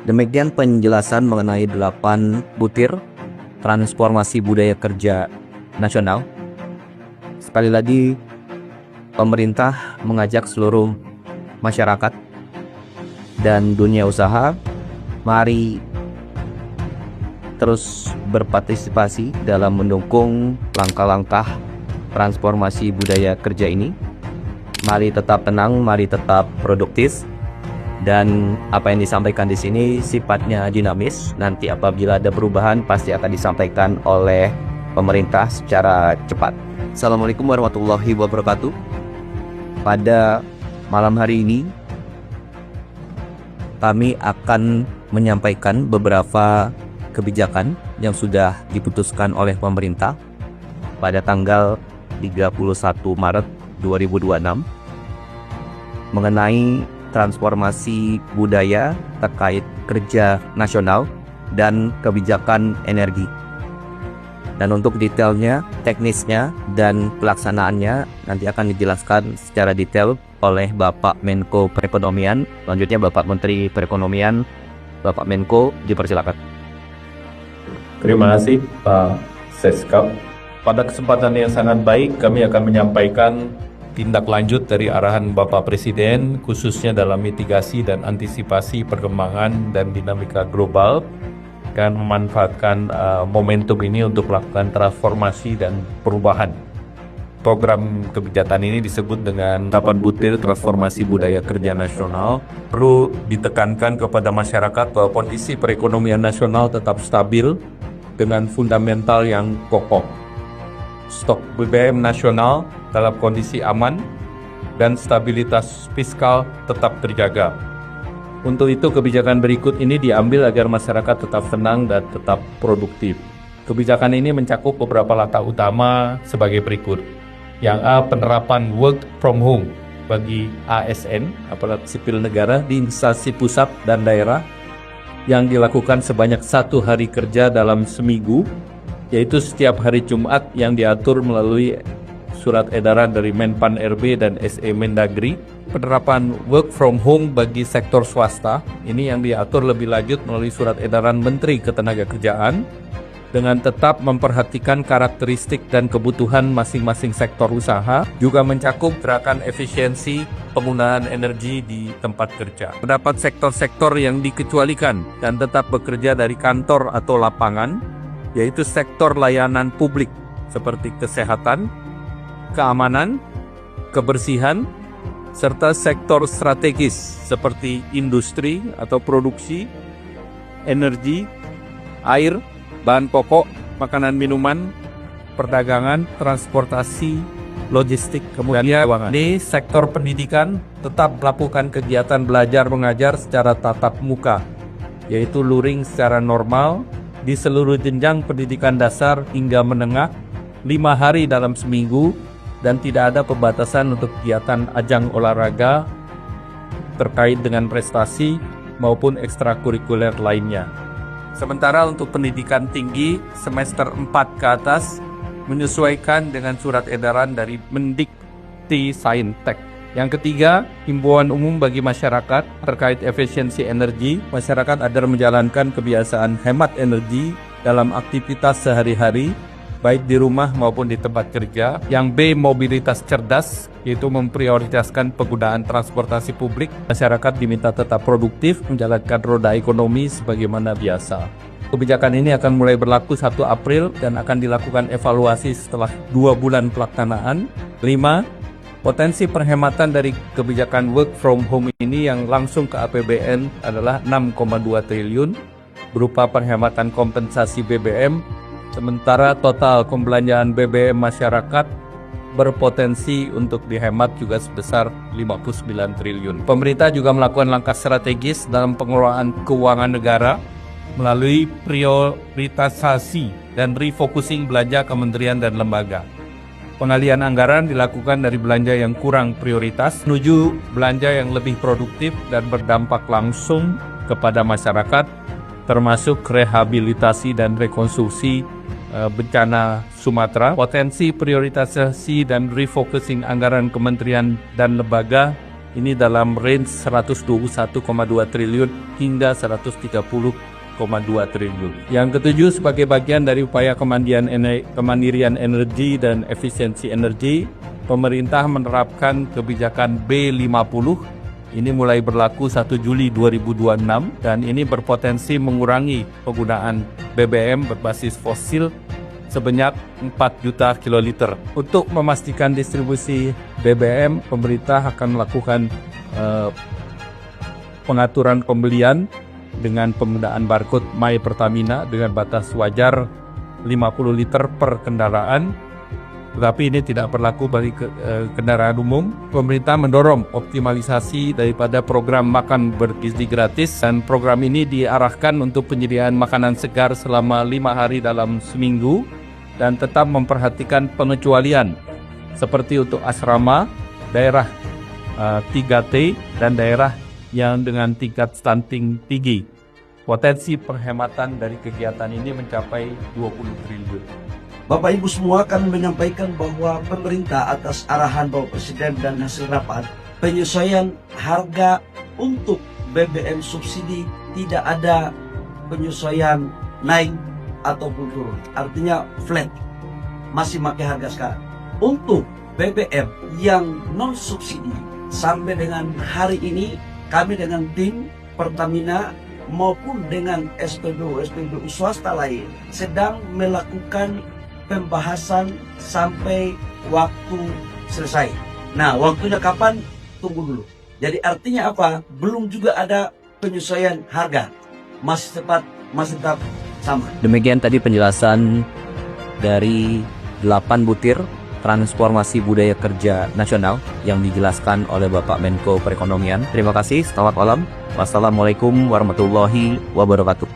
Demikian penjelasan mengenai 8 butir transformasi budaya kerja nasional. Sekali lagi, pemerintah mengajak seluruh masyarakat dan dunia usaha, mari terus berpartisipasi dalam mendukung langkah-langkah transformasi budaya kerja ini. Mari tetap tenang, mari tetap produktif. Dan apa yang disampaikan di sini sifatnya dinamis. Nanti apabila ada perubahan pasti akan disampaikan oleh pemerintah secara cepat. Assalamualaikum warahmatullahi wabarakatuh. Pada malam hari ini kami akan menyampaikan beberapa kebijakan yang sudah diputuskan oleh pemerintah pada tanggal 31 Maret 2026 mengenai transformasi budaya terkait kerja nasional dan kebijakan energi. Dan untuk detailnya, teknisnya, dan pelaksanaannya nanti akan dijelaskan secara detail oleh Bapak Menko Perekonomian. Selanjutnya Bapak Menteri Perekonomian, Bapak Menko, dipersilakan. Terima kasih Pak Seskap. Pada kesempatan yang sangat baik, kami akan menyampaikan tindak lanjut dari arahan Bapak Presiden khususnya dalam mitigasi dan antisipasi perkembangan dan dinamika global dan memanfaatkan momentum ini untuk melakukan transformasi dan perubahan. Program kebijakan ini disebut dengan 8 butir transformasi budaya kerja nasional. Perlu ditekankan kepada masyarakat bahwa kondisi perekonomian nasional tetap stabil dengan fundamental yang kokoh. Stok BBM nasional dalam kondisi aman dan stabilitas fiskal tetap terjaga. Untuk itu kebijakan berikut ini diambil agar masyarakat tetap tenang dan tetap produktif. Kebijakan ini mencakup beberapa langkah utama sebagai berikut. Yang A, penerapan work from home bagi ASN, aparat sipil negara di instansi pusat dan daerah yang dilakukan sebanyak 1 hari kerja dalam seminggu, yaitu setiap hari Jumat yang diatur melalui surat edaran dari Menpan RB dan SE Mendagri. Penerapan work from home bagi sektor swasta, ini yang diatur lebih lanjut melalui surat edaran Menteri Ketenagakerjaan, dengan tetap memperhatikan karakteristik dan kebutuhan masing-masing sektor usaha, juga mencakup gerakan efisiensi penggunaan energi di tempat kerja. Terdapat sektor-sektor yang dikecualikan dan tetap bekerja dari kantor atau lapangan, yaitu sektor layanan publik seperti kesehatan, keamanan, kebersihan, serta sektor strategis seperti industri atau produksi, energi, air, bahan pokok, makanan minuman, perdagangan, transportasi, logistik, kemudian keuangan. Di sektor pendidikan tetap melakukan kegiatan belajar mengajar secara tatap muka, yaitu luring secara normal, di seluruh jenjang pendidikan dasar hingga menengah 5 hari dalam seminggu dan tidak ada pembatasan untuk kegiatan ajang olahraga terkait dengan prestasi maupun ekstrakurikuler lainnya. Sementara untuk pendidikan tinggi semester 4 ke atas menyesuaikan dengan surat edaran dari Mendikti Saintek. Yang ketiga, himbauan umum bagi masyarakat terkait efisiensi energi. Masyarakat agar menjalankan kebiasaan hemat energi dalam aktivitas sehari-hari, baik di rumah maupun di tempat kerja. Yang B, mobilitas cerdas, yaitu memprioritaskan penggunaan transportasi publik. Masyarakat diminta tetap produktif, menjalankan roda ekonomi sebagaimana biasa. Kebijakan ini akan mulai berlaku 1 April dan akan dilakukan evaluasi setelah 2 bulan pelaksanaan. 5. Potensi perhematan dari kebijakan work from home ini yang langsung ke APBN adalah 6,2 triliun berupa perhematan kompensasi BBM, sementara total pembelanjaan BBM masyarakat berpotensi untuk dihemat juga sebesar 59 triliun. Pemerintah juga melakukan langkah strategis dalam pengelolaan keuangan negara melalui prioritasasi dan refocusing belanja kementerian dan lembaga. Pengalihan anggaran dilakukan dari belanja yang kurang prioritas menuju belanja yang lebih produktif dan berdampak langsung kepada masyarakat, termasuk rehabilitasi dan rekonstruksi bencana Sumatera. Potensi prioritasasi dan refocusing anggaran kementerian dan lembaga ini dalam range 121,2 triliun hingga 130,2 triliun. Yang ketujuh, sebagai bagian dari upaya kemandirian energi dan efisiensi energi, pemerintah menerapkan kebijakan B50. Ini mulai berlaku 1 Juli 2026 dan ini berpotensi mengurangi penggunaan BBM berbasis fosil sebanyak 4 juta kiloliter. Untuk memastikan distribusi BBM, pemerintah akan melakukan pengaturan pembelian dengan penggunaan barcode My Pertamina dengan batas wajar 50 liter per kendaraan. Tetapi ini tidak berlaku bagi kendaraan umum. Pemerintah mendorong optimalisasi daripada program makan bergizi gratis, dan program ini diarahkan untuk penyediaan makanan segar selama 5 hari dalam seminggu dan tetap memperhatikan pengecualian seperti untuk asrama, daerah 3T dan daerah yang dengan tingkat stunting tinggi. Potensi penghematan dari kegiatan ini mencapai 20 triliun. Bapak Ibu semua akan menyampaikan bahwa pemerintah atas arahan Bapak Presiden dan hasil rapat, penyesuaian harga untuk BBM subsidi tidak ada penyesuaian naik ataupun turun. Artinya flat, masih pakai harga sekarang. Untuk BBM yang non subsidi sampai dengan hari ini, kami dengan tim Pertamina maupun dengan SPBU swasta lain sedang melakukan pembahasan sampai waktu selesai. Nah, waktunya kapan? Tunggu dulu. Jadi artinya apa? Belum juga ada penyesuaian harga. Masih tetap sama. Demikian tadi penjelasan dari 8 butir transformasi budaya kerja nasional yang dijelaskan oleh Bapak Menko Perekonomian. Terima kasih, selamat malam. Wassalamualaikum warahmatullahi wabarakatuh.